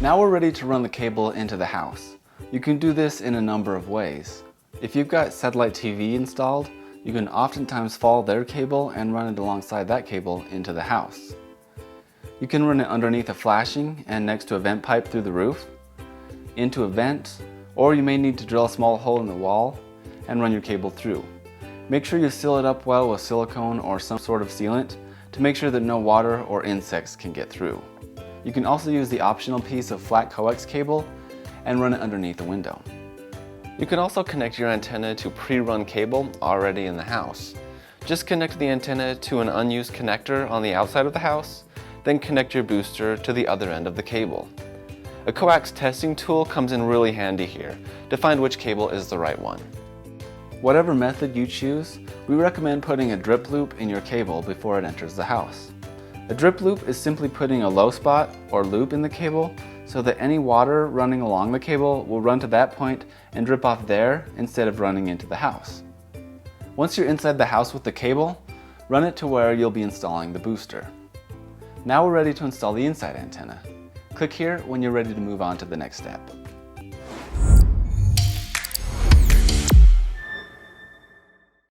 Now we're ready to run the cable into the house. You can do this in a number of ways. If you've got satellite TV installed, you can oftentimes follow their cable and run it alongside that cable into the house. You can run it underneath a flashing and next to a vent pipe through the roof, into a vent, or you may need to drill a small hole in the wall and run your cable through. Make sure you seal it up well with silicone or some sort of sealant to make sure that no water or insects can get through. You can also use the optional piece of flat coax cable and run it underneath the window. You can also connect your antenna to pre-run cable already in the house. Just connect the antenna to an unused connector on the outside of the house, then connect your booster to the other end of the cable. A coax testing tool comes in really handy here to find which cable is the right one. Whatever method you choose, we recommend putting a drip loop in your cable before it enters the house. A drip loop is simply putting a low spot or loop in the cable so that any water running along the cable will run to that point and drip off there instead of running into the house. Once you're inside the house with the cable, run it to where you'll be installing the booster. Now we're ready to install the inside antenna. Click here when you're ready to move on to the next step.